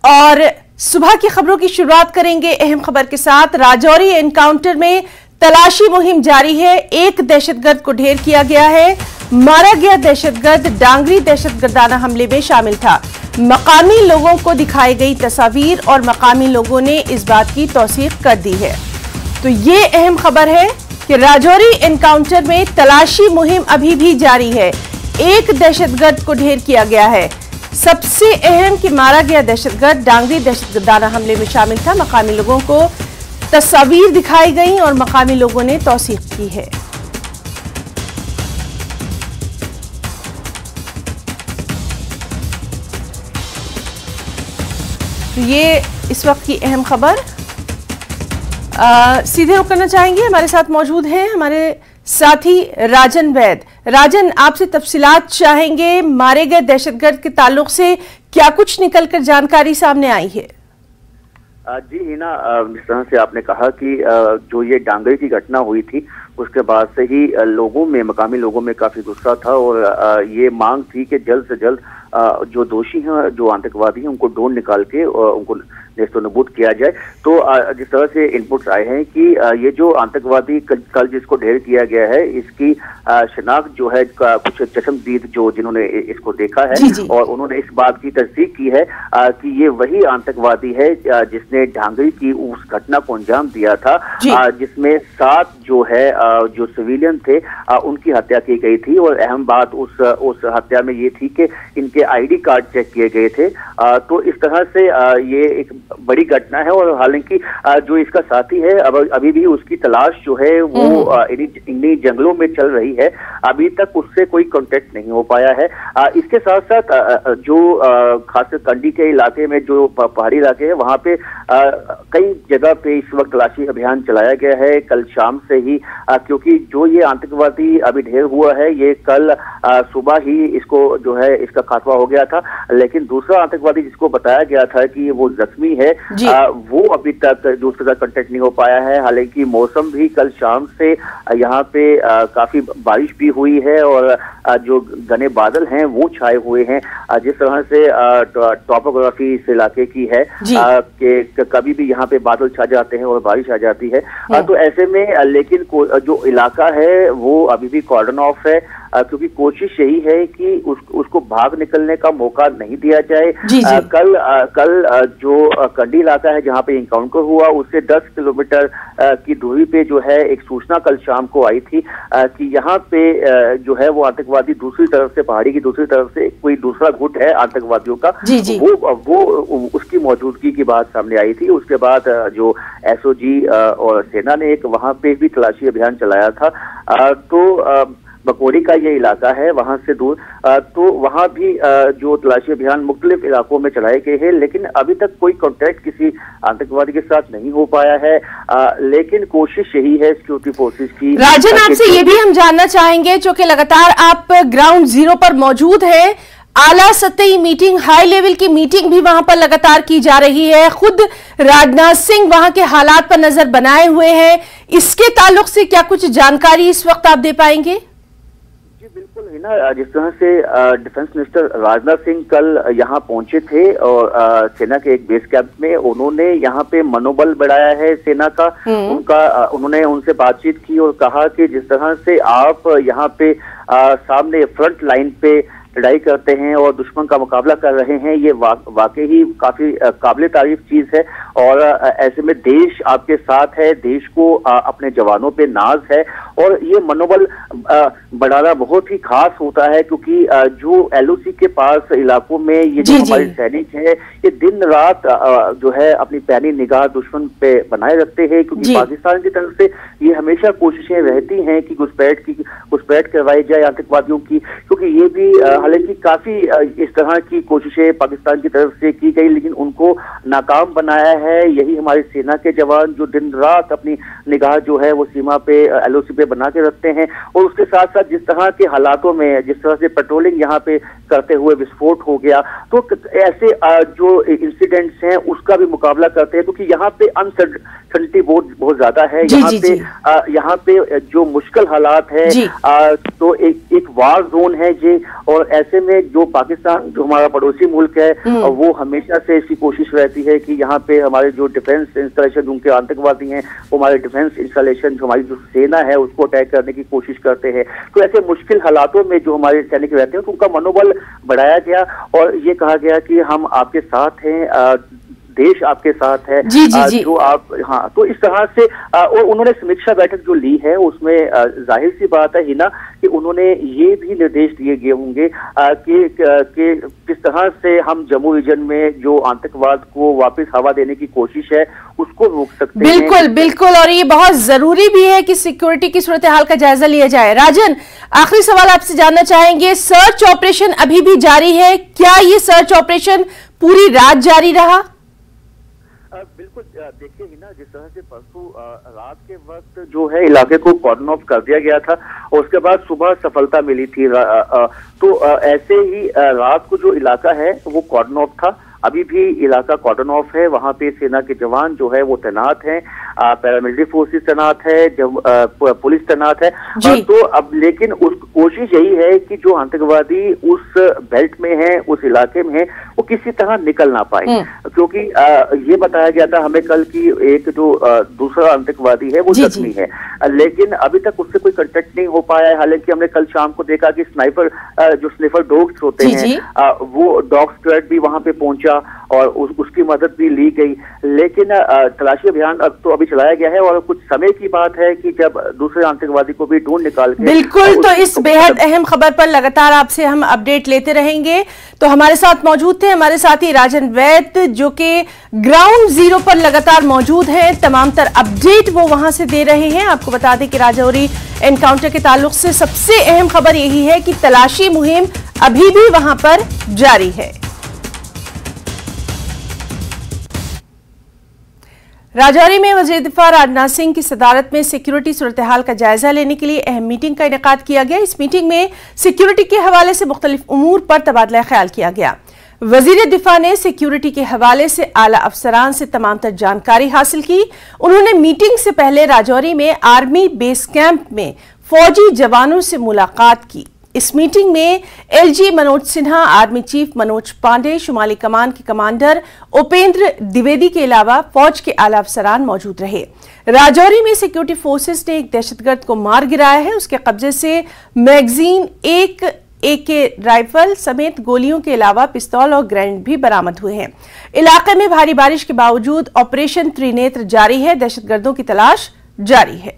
और सुबह की खबरों की शुरुआत करेंगे अहम खबर के साथ। राजौरी एनकाउंटर में तलाशी मुहिम जारी है। एक दहशतगर्द को ढेर किया गया है। मारा गया दहशतगर्द डांगरी दहशतगर्दाना हमले में शामिल था। मकामी लोगों को दिखाई गई तस्वीर और मकामी लोगों ने इस बात की तौसीक कर दी है। तो ये अहम खबर है कि राजौरी एनकाउंटर में तलाशी मुहिम अभी भी जारी है। एक दहशतगर्द को ढेर किया गया है। सबसे अहम कि मारा गया दहशतगर्द डांगरी दहशतगर्दाना हमले में शामिल था। मकामी लोगों को तस्वीर दिखाई गई और मकामी लोगों ने तौसीक की है। तो ये इस वक्त की अहम खबर। सीधे रुख करना चाहेंगे, हमारे साथ मौजूद हैं हमारे साथी राजन वैद। राजन, आपसे तफसीलात चाहेंगे। मारे गए दहशतगर्द के ताल्लुक से क्या कुछ निकलकर जानकारी सामने आई है? जी हिना, जिस तरह से आपने कहा कि जो ये डांगरी की घटना हुई थी उसके बाद से ही लोगों में, मकामी लोगों में काफी गुस्सा था और ये मांग थी कि जल्द से जल्द जो दोषी हैं, जो आतंकवादी हैं, उनको ढूंढ निकाल के उनको नेस्तनाबूद किया जाए। तो जिस तरह से इनपुट्स आए हैं कि ये जो आतंकवादी कल जिसको ढेर किया गया है, इसकी शनाख्त जो है कुछ चश्मदीद जो जिन्होंने इसको देखा है और उन्होंने इस बात की तस्दीक की है कि ये वही आतंकवादी है जिसने डांगरी की उस घटना को अंजाम दिया था, जिसमें 7 जो है जो सिविलियन थे उनकी हत्या की गई थी। और अहम बात उस हत्या में ये थी कि इनके आईडी कार्ड चेक किए गए थे। तो इस तरह से ये एक बड़ी घटना है और हालांकि जो इसका साथी है अभी भी उसकी तलाश जो है वो इन्हीं जंगलों में चल रही है। अभी तक उससे कोई कांटेक्ट नहीं हो पाया है। इसके साथ साथ जो खासकर कंडी के इलाके में जो पहाड़ी इलाके हैं वहां पे कई जगह पे इस वक्त तलाशी अभियान चलाया गया है कल शाम से ही, क्योंकि जो ये आतंकवादी अभी ढेर हुआ है ये कल सुबह ही इसको जो है इसका खात्मा हो गया था। लेकिन दूसरा आतंकवादी जिसको बताया गया था कि वो जख्मी है वो अभी तक दूसरे का कांटेक्ट नहीं हो पाया है। हालांकि मौसम भी कल शाम से यहाँ पे काफी बारिश भी हुई है और जो घने बादल हैं वो छाए हुए हैं। जिस तरह से टॉपोग्राफी इस इलाके की है कि कभी भी यहाँ पे बादल छा जाते हैं और बारिश आ जाती है। तो ऐसे में लेकिन जो इलाका है वो अभी भी कॉर्डन ऑफ है, क्योंकि कोशिश यही है कि उसको भाग निकलने का मौका नहीं दिया जाए। कल जो कंडी इलाका है जहाँ पे इनकाउंटर हुआ उससे 10 किलोमीटर की दूरी पे जो है एक सूचना कल शाम को आई थी कि यहाँ पे जो है वो आतंकवादी दूसरी तरफ से, पहाड़ी की दूसरी तरफ से कोई दूसरा गुट है आतंकवादियों का, वो उसकी मौजूदगी की बात सामने आई थी। उसके बाद जो एसओजी और सेना ने एक वहां पे भी तलाशी अभियान चलाया था। तो बकोरी का ये इलाका है वहां से दूर, तो वहां भी जो तलाशी अभियान मुख्तलिफ इलाकों में चलाए गए हैं, लेकिन अभी तक कोई कांटेक्ट किसी आतंकवादी के साथ नहीं हो पाया है। लेकिन कोशिश यही है सिक्योरिटी फोर्सेस की। राजन, आपसे ये भी हम जानना चाहेंगे, जो कि लगातार आप ग्राउंड जीरो पर मौजूद है, आला सतही मीटिंग, हाई लेवल की मीटिंग भी वहां पर लगातार की जा रही है। खुद राजनाथ सिंह वहां के हालात पर नजर बनाए हुए हैं। इसके ताल्लुक से क्या कुछ जानकारी इस वक्त आप दे पाएंगे? बिल्कुल है ना, जिस तरह से डिफेंस मिनिस्टर राजनाथ सिंह कल यहाँ पहुंचे थे और सेना के एक बेस कैंप में उन्होंने यहाँ पे मनोबल बढ़ाया है सेना का। उन्होंने उनसे बातचीत की और कहा कि जिस तरह से आप यहाँ पे सामने फ्रंट लाइन पे लड़ाई करते हैं और दुश्मन का मुकाबला कर रहे हैं, ये वाकई ही काफी काबिल तारीफ चीज है। और ऐसे में देश आपके साथ है, देश को अपने जवानों पे नाज है और ये मनोबल बढ़ाना बहुत ही खास होता है, क्योंकि जो एलओसी के पास इलाकों में ये जो हमारे सैनिक है ये दिन रात जो है अपनी पैनी निगाह दुश्मन पे बनाए रखते हैं, क्योंकि पाकिस्तान की तरफ से ये हमेशा कोशिशें रहती हैं कि घुसपैठ करवाई जाए आतंकवादियों की, क्योंकि ये भी हालांकि काफी इस तरह की कोशिशें पाकिस्तान की तरफ से की गई लेकिन उनको नाकाम बनाया है यही हमारी सेना के जवान, जो दिन रात अपनी निगाह जो है वो सीमा पे एलओसी पे बना के रखते हैं। और उसके साथ साथ जिस तरह के हालातों में, जिस तरह से पेट्रोलिंग यहाँ पे करते हुए विस्फोट हो गया, तो ऐसे जो इंसिडेंट्स हैं उसका भी मुकाबला करते हैं, क्योंकि यहाँ पे अनसर्टेनिटी बहुत ज्यादा है। यहाँ पे जो मुश्किल हालात है, तो एक वार जोन है ये, और ऐसे में जो पाकिस्तान, जो हमारा पड़ोसी मुल्क है, वो हमेशा से इसकी कोशिश रहती है कि यहाँ पे हमारे जो डिफेंस इंस्टॉलेशन, जो उनके आतंकवादी हैं, वो हमारे डिफेंस इंस्टॉलेशन, जो हमारी जो सेना है उसको अटैक करने की कोशिश करते हैं। तो ऐसे मुश्किल हालातों में जो हमारे सैनिक रहते हैं तो उनका मनोबल बढ़ाया गया और ये कहा गया कि हम आपके साथ हैं, देश आपके साथ है। जी। जो आप, हाँ, तो इस तरह से और उन्होंने समीक्षा बैठक जो ली है उसमें जाहिर सी बात है हिना कि उन्होंने ये भी निर्देश दिए गए होंगे कि किस तरह से हम जम्मू रीजन में जो आतंकवाद को वापस हवा देने की कोशिश है उसको रोक सकते हैं। बिल्कुल, और ये बहुत जरूरी भी है कि सिक्योरिटी की सूरत हाल का जायजा लिया जाए। राजन, आखिरी सवाल आपसे जानना चाहेंगे, सर्च ऑपरेशन अभी भी जारी है, क्या ये सर्च ऑपरेशन पूरी रात जारी रहा? बिल्कुल, देखिए हिना, जिस तरह से परसों रात के वक्त जो है इलाके को कॉर्डन ऑफ कर दिया गया था और उसके बाद सुबह सफलता मिली थी, तो ऐसे ही रात को जो इलाका है वो कॉर्डन ऑफ था। अभी भी इलाका कॉर्डन ऑफ है, वहां पे सेना के जवान जो है वो तैनात हैं, पैरामिलिट्री फोर्सेस तैनात है, जब पुलिस तैनात है। तो अब लेकिन उस कोशिश यही है कि जो आतंकवादी उस बेल्ट में है, उस इलाके में है, वो किसी तरह निकल ना पाए, क्योंकि ये बताया गया था हमें कल की एक जो दूसरा आतंकवादी है वो जख्मी है, लेकिन अभी तक उससे कोई कांटेक्ट नहीं हो पाया है। हालांकि हमने कल शाम को देखा कि स्नाइपर, जो स्निफर डॉग्स होते हैं, वो डॉग स्क्वाड भी वहां पे पहुंचा और उसकी मदद भी ली गई, लेकिन तलाशी अभियान अब तो अभी चलाया गया है और कुछ समय की बात है कि जब दूसरे आतंकवादी को भी ढूंढ निकाल के। बिल्कुल, तो इस बेहद अहम खबर पर लगातार आपसे हम अपडेट लेते रहेंगे। तो हमारे साथ मौजूद थे हमारे साथी राजन वैद, जो कि ग्राउंड जीरो पर लगातार मौजूद हैं, तमाम तर अपडेट वो वहां से दे रहे हैं। आपको बता दें कि राजौरी एनकाउंटर के ताल्लुक से सबसे अहम खबर यही है कि तलाशी मुहिम अभी भी वहां पर जारी है। राजौरी में वज़ीर दिफा राजनाथ सिंह की सदारत में सिक्योरिटी सूरत हाल का जायजा लेने के लिए अहम मीटिंग का इनेकाद किया गया। इस मीटिंग में सिक्योरिटी के हवाले से मुख्तलिफ उमूर पर तबादला ख्याल किया गया। वज़ीर दिफा ने सिक्योरिटी के हवाले से आला अफसरान से तमाम तर जानकारी हासिल की। उन्होंने मीटिंग से पहले राजौरी में आर्मी बेस कैंप में फौजी जवानों से मुलाकात की। इस मीटिंग में LG Manoj Sinha, army chief Manoj Pandey, शुमाली कमान के कमांडर उपेंद्र द्विवेदी के अलावा फौज के आला अफसरान मौजूद रहे। राजौरी में सिक्योरिटी फोर्सेस ने एक दहशतगर्द को मार गिराया है। उसके कब्जे से मैगजीन, एक AK राइफल समेत गोलियों के अलावा पिस्तौल और ग्रेनेड भी बरामद हुए हैं। इलाके में भारी बारिश के बावजूद ऑपरेशन त्रिनेत्र जारी है, दहशतगर्दों की तलाश जारी है।